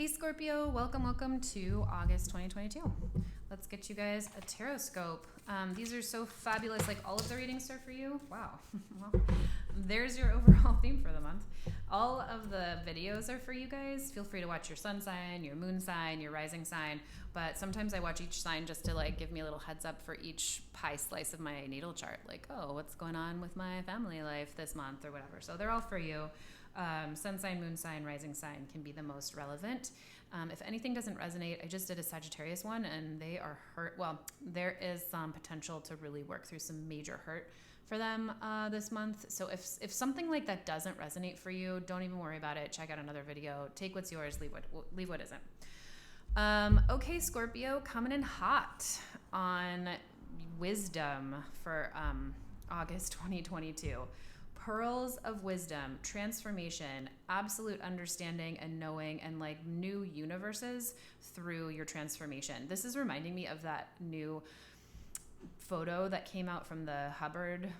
Hey Scorpio, welcome to August 2022. Let's get you guys a tarot scope. These are so fabulous, like all of the readings are for you. Wow. Well, there's your overall theme for the month. All of the videos are for you guys. Feel free to watch your sun sign, your moon sign, your rising sign, but sometimes I watch each sign just to like give me a little heads up for each pie slice of my natal chart. Like, oh, what's going on with my family life this month or whatever. So they're all for you. Sun sign, moon sign, rising sign can be the most relevant. If anything doesn't resonate, I just did a Sagittarius one and they are hurt. Well, there is some potential to really work through some major hurt for them this month. So if something like that doesn't resonate for you, don't even worry about it. Check out another video. Take what's yours, leave what isn't. Okay, Scorpio, coming in hot on wisdom for August 2022. Pearls of wisdom, transformation, absolute understanding and knowing, and like new universes through your transformation. This is reminding me of that new photo that came out from the Hubbard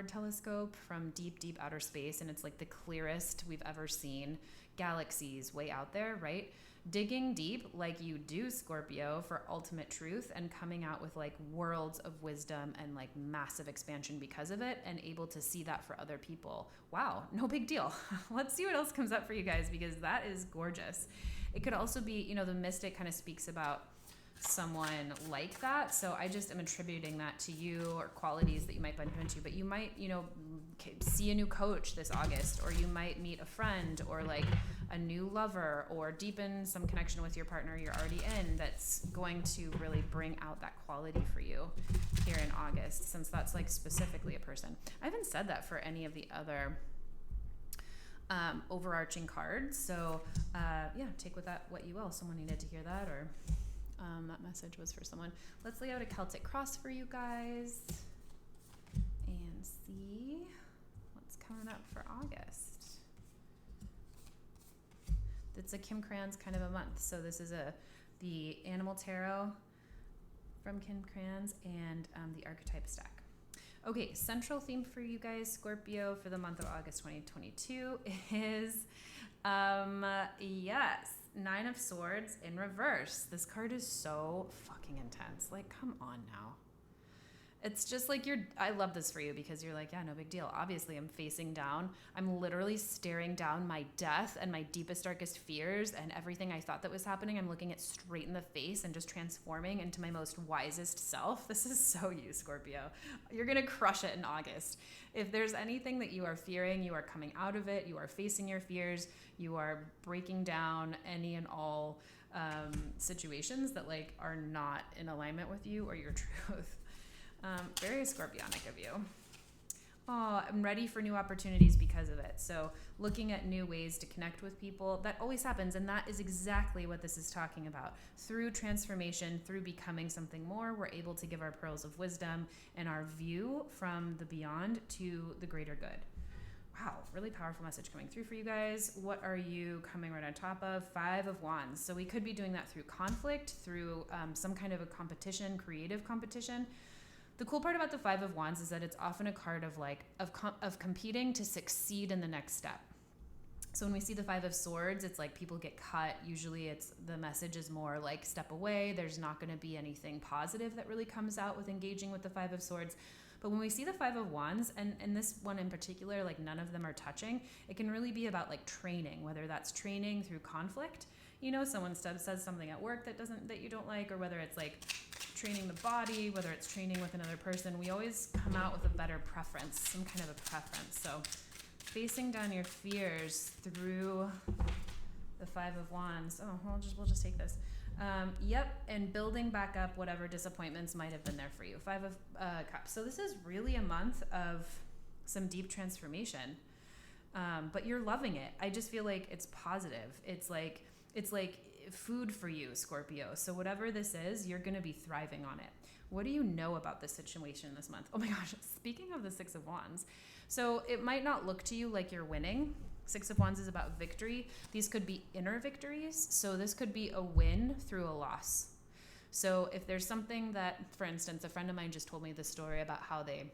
telescope from deep outer space, and it's like the clearest we've ever seen galaxies way out there, right? Digging deep like you do, Scorpio, for ultimate truth and coming out with like worlds of wisdom and like massive expansion because of it, and able to see that for other people. Wow, no big deal. Let's see what else comes up for you guys, because that is gorgeous. It could also be, the mystic kind of speaks about someone like that. So I just am attributing that to you, or qualities that you might bump into. But you might, see a new coach this August, or you might meet a friend, or like a new lover, or deepen some connection with your partner you're already in that's going to really bring out that quality for you here in August, since that's like specifically a person. I haven't said that for any of the other overarching cards. So take with that what you will. Someone needed to hear that, or that message was for someone. Let's lay out a Celtic cross for you guys and see what's coming up for August. It's a Kim Kranz kind of a month. So this is the Animal Tarot from Kim Kranz and the Archetype stack. Okay, central theme for you guys, Scorpio, for the month of August 2022 is, Nine of Swords in reverse. This card is so fucking intense. Like, come on now. It's just like I love this for you, because you're like, yeah, no big deal. Obviously, I'm facing down. I'm literally staring down my death and my deepest, darkest fears and everything I thought that was happening. I'm looking it straight in the face and just transforming into my most wisest self. This is so you, Scorpio. You're going to crush it in August. If there's anything that you are fearing, you are coming out of it. You are facing your fears. You are breaking down any and all situations that like are not in alignment with you or your truth. Very Scorpionic of you. Oh, I'm ready for new opportunities because of it. So looking at new ways to connect with people, that always happens. And that is exactly what this is talking about. Through transformation, through becoming something more, we're able to give our pearls of wisdom and our view from the beyond to the greater good. Wow, really powerful message coming through for you guys. What are you coming right on top of? 5 of Wands. So we could be doing that through conflict, through some kind of a competition, creative competition. The cool part about the 5 of Wands is that it's often a card of competing to succeed in the next step. So when we see the 5 of Swords, it's like people get cut. Usually the message is more like step away. There's not going to be anything positive that really comes out with engaging with the 5 of Swords. But when we see the 5 of Wands, and this one in particular, like none of them are touching, it can really be about like training, whether that's training through conflict. Someone says something at work that you don't like, or whether it's like training the body, whether it's training with another person. We always come out with a better preference, some kind of a preference. So facing down your fears through the 5 of Wands. Oh, we'll just take this. And building back up whatever disappointments might have been there for you. 5 of Cups. So this is really a month of some deep transformation, but you're loving it. I just feel like it's positive. It's like food for you, Scorpio. So whatever this is, you're going to be thriving on it. What do you know about this situation this month? Oh my gosh, speaking of the 6 of Wands. So it might not look to you like you're winning. 6 of Wands is about victory. These could be inner victories. So this could be a win through a loss. So if there's something that, for instance, a friend of mine just told me this story about how they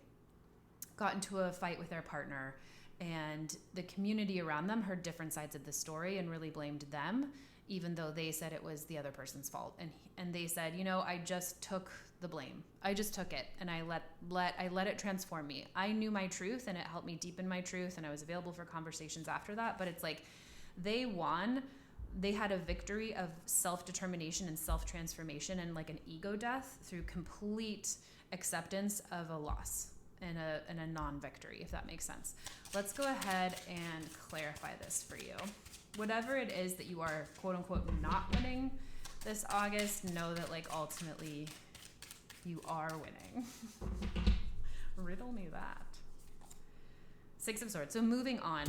got into a fight with their partner, and the community around them heard different sides of the story and really blamed them even though they said it was the other person's fault. And they said, I just took the blame. I just took it, and I let it transform me. I knew my truth, and it helped me deepen my truth, and I was available for conversations after that. But it's like they won. They had a victory of self-determination and self-transformation and like an ego death through complete acceptance of a loss and a non-victory, if that makes sense. Let's go ahead and clarify this for you. Whatever it is that you are, quote unquote, not winning this August, know that like ultimately you are winning. Riddle me that. Six of Swords. So moving on.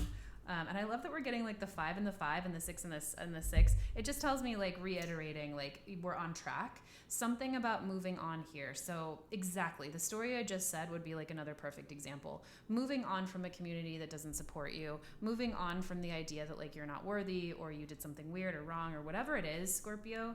And I love that we're getting like the 5 and the 5 and the 6 and the 6. It just tells me like reiterating, like we're on track. Something about moving on here. So exactly, the story I just said would be like another perfect example. Moving on from a community that doesn't support you. Moving on from the idea that like you're not worthy or you did something weird or wrong or whatever it is, Scorpio.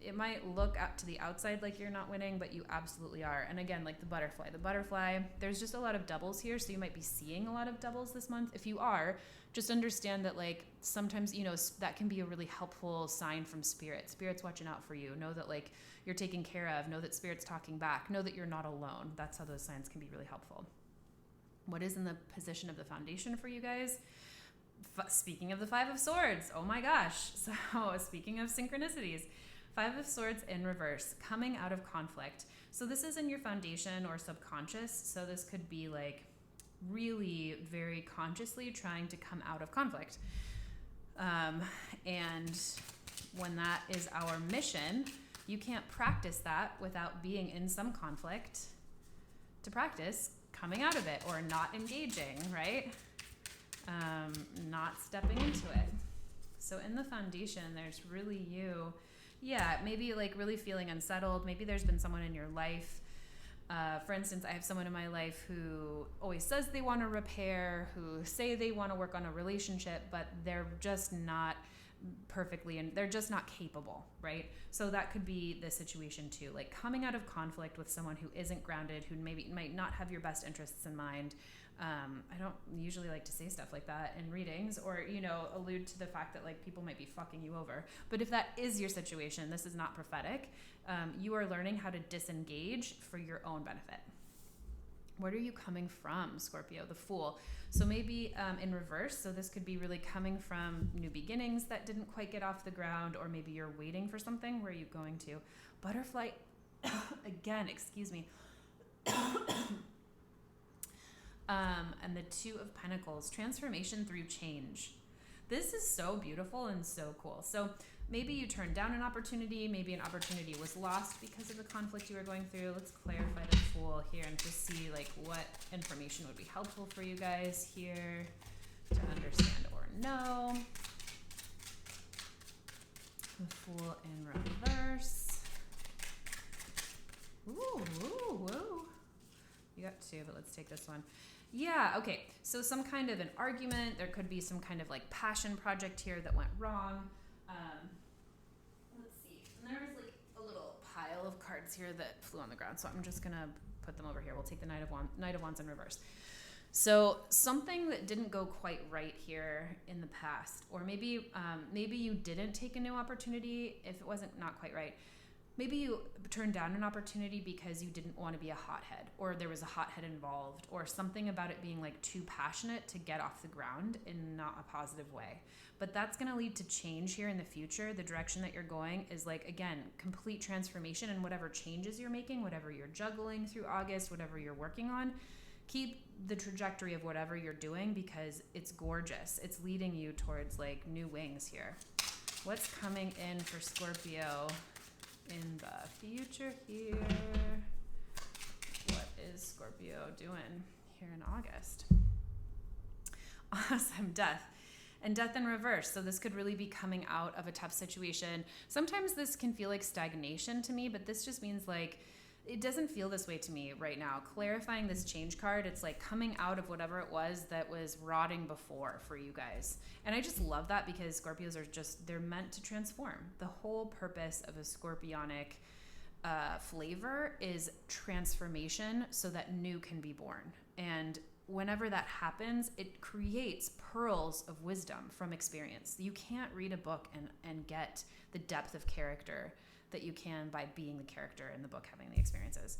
It might look out to the outside like you're not winning, but you absolutely are. And again, like the butterfly, there's just a lot of doubles here. So you might be seeing a lot of doubles this month. If you are, just understand that like sometimes, that can be a really helpful sign from spirit. Spirit's watching out for you. Know that like you're taken care of. Know that spirit's talking back. Know that you're not alone. That's how those signs can be really helpful. What is in the position of the foundation for you guys? Speaking of the 5 of Swords, oh my gosh. So speaking of synchronicities, 5 of Swords in reverse, coming out of conflict. So this is in your foundation or subconscious. So this could be like really very consciously trying to come out of conflict. And when that is our mission, you can't practice that without being in some conflict to practice coming out of it or not engaging, right? Not stepping into it. So in the foundation, there's really you. Yeah, maybe like really feeling unsettled. Maybe there's been someone in your life. For instance, I have someone in my life who always says they want to repair, who say they want to work on a relationship, but they're just not perfectly and they're just not capable, right? So that could be the situation too, like coming out of conflict with someone who isn't grounded, who maybe might not have your best interests in mind. I don't usually like to say stuff like that in readings or, allude to the fact that like people might be fucking you over. But if that is your situation, this is not prophetic. You are learning how to disengage for your own benefit. Where are you coming from, Scorpio? The Fool. So maybe in reverse. So this could be really coming from new beginnings that didn't quite get off the ground, or maybe you're waiting for something. Where are you going to? Butterfly. Again, excuse me. And the 2 of Pentacles, transformation through change. This is so beautiful and so cool. So maybe you turned down an opportunity. Maybe an opportunity was lost because of the conflict you were going through. Let's clarify the Fool here and just see like what information would be helpful for you guys here to understand or know. The Fool in reverse. Ooh, ooh, ooh. You got 2, but let's take this one. Yeah, okay. So some kind of an argument. There could be some kind of like passion project here that went wrong. Let's see. And there was like a little pile of cards here that flew on the ground. So I'm just going to put them over here. We'll take the Knight of Wands in reverse. So something that didn't go quite right here in the past, or maybe you didn't take a new opportunity if it wasn't not quite right. Maybe you turned down an opportunity because you didn't want to be a hothead, or there was a hothead involved, or something about it being like too passionate to get off the ground in not a positive way. But that's going to lead to change here in the future. The direction that you're going is like, again, complete transformation, and whatever changes you're making, whatever you're juggling through August, whatever you're working on, keep the trajectory of whatever you're doing because it's gorgeous. It's leading you towards like new wings here. What's coming in for Scorpio in the future here? What is Scorpio doing here in August? Awesome. Death. And death in reverse. So this could really be coming out of a tough situation. Sometimes this can feel like stagnation to me, but this just means like it doesn't feel this way to me right now. Clarifying this change card, it's like coming out of whatever it was that was rotting before for you guys. And I just love that because Scorpios are just, they're meant to transform. The whole purpose of a scorpionic flavor is transformation so that new can be born. And whenever that happens, it creates pearls of wisdom from experience. You can't read a book and get the depth of character that you can by being the character in the book, having the experiences.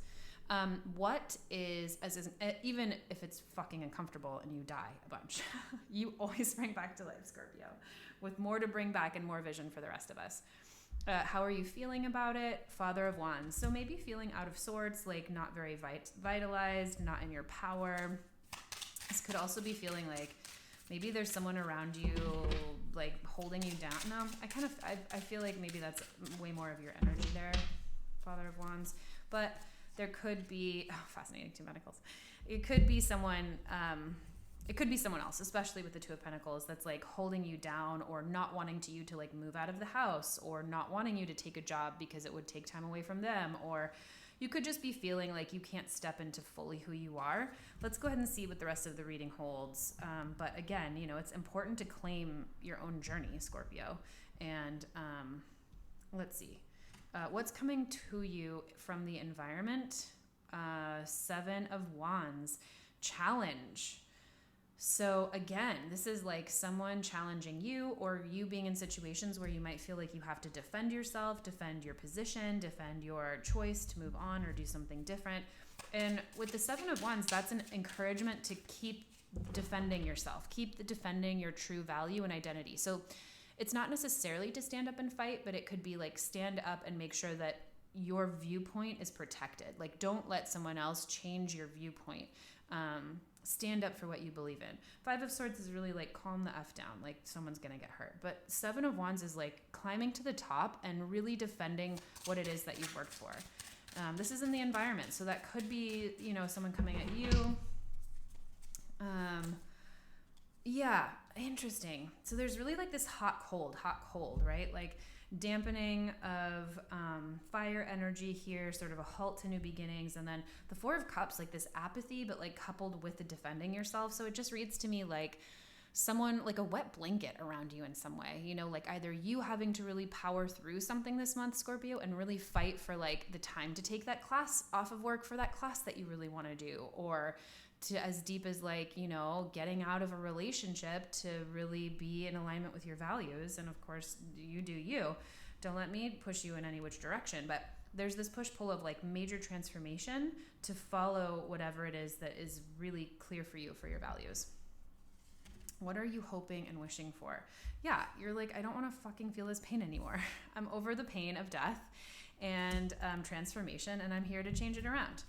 What is, even if it's fucking uncomfortable and you die a bunch, you always bring back to life, Scorpio, with more to bring back and more vision for the rest of us. How are you feeling about it? Father of Wands. So maybe feeling out of sorts, like not very vitalized, not in your power. This could also be feeling like maybe there's someone around you like holding you down. No, I feel like maybe that's way more of your energy there, Father of Wands. But there could be, fascinating, two Pentacles. It could be someone, it could be someone else, especially with the Two of Pentacles, that's like holding you down or not wanting you to like move out of the house, or not wanting you to take a job because it would take time away from them, or you could just be feeling like you can't step into fully who you are. Let's go ahead and see what the rest of the reading holds. But again, you know, it's important to claim your own journey, Scorpio. And let's see. What's coming to you from the environment? Seven of Wands. Challenge. So again, this is like someone challenging you, or you being in situations where you might feel like you have to defend yourself, defend your position, defend your choice to move on or do something different. And with the Seven of Wands, that's an encouragement to keep defending yourself, keep defending your true value and identity. So it's not necessarily to stand up and fight, but it could be like stand up and make sure that your viewpoint is protected. Like, don't let someone else change your viewpoint. Stand up for what you believe in. Five of Swords is really like calm the F down, like someone's gonna get hurt. But Seven of Wands is like climbing to the top and really defending what it is that you've worked for. This is in the environment, so that could be, you know, someone coming at you. Yeah, interesting. So there's really like this hot, cold, right? Like dampening of fire energy here, sort of a halt to new beginnings. And then the Four of Cups, like this apathy, but like coupled with the defending yourself. So it just reads to me like someone, like a wet blanket around you in some way, you know, like either you having to really power through something this month, Scorpio, and really fight for like the time to take that class off of work for that class that you really want to do, or to as deep as like, you know, getting out of a relationship to really be in alignment with your values. And of course, you do you. Don't let me push you in any which direction. But there's this push-pull of like major transformation to follow whatever it is that is really clear for you, for your values. What are you hoping and wishing for? Yeah, you're like, I don't want to fucking feel this pain anymore. I'm over the pain of death and transformation, and I'm here to change it around.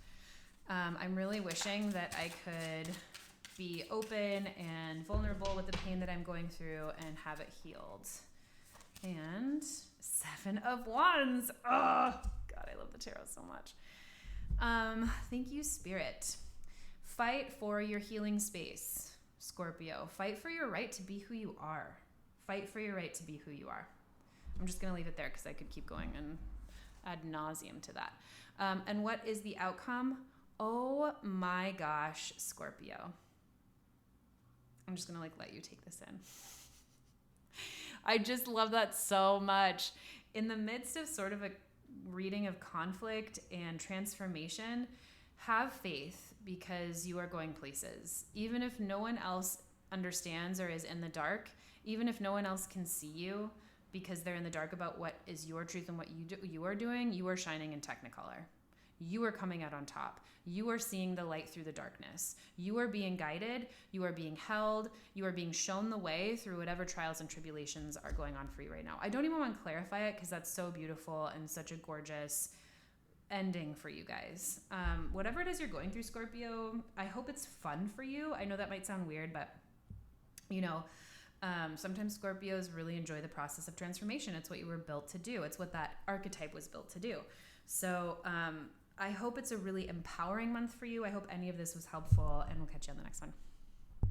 I'm really wishing that I could be open and vulnerable with the pain that I'm going through and have it healed. And Seven of Wands. Oh, God, I love the tarot so much. Thank you, Spirit. Fight for your healing space, Scorpio. Fight for your right to be who you are. Fight for your right to be who you are. I'm just going to leave it there because I could keep going and ad nauseum to that. And what is the outcome? Oh my gosh, Scorpio. I'm just going to like let you take this in. I just love that so much. In the midst of sort of a reading of conflict and transformation, have faith because you are going places. Even if no one else understands or is in the dark, even if no one else can see you because they're in the dark about what is your truth and what you are doing, you are shining in Technicolor. You are coming out on top. You are seeing the light through the darkness. You are being guided. You are being held. You are being shown the way through whatever trials and tribulations are going on for you right now. I don't even want to clarify it because that's so beautiful and such a gorgeous ending for you guys. Whatever it is you're going through, Scorpio, I hope it's fun for you. I know that might sound weird, but you know, sometimes Scorpios really enjoy the process of transformation. It's what you were built to do. It's what that archetype was built to do. So I hope it's a really empowering month for you. I hope any of this was helpful, and we'll catch you on the next one.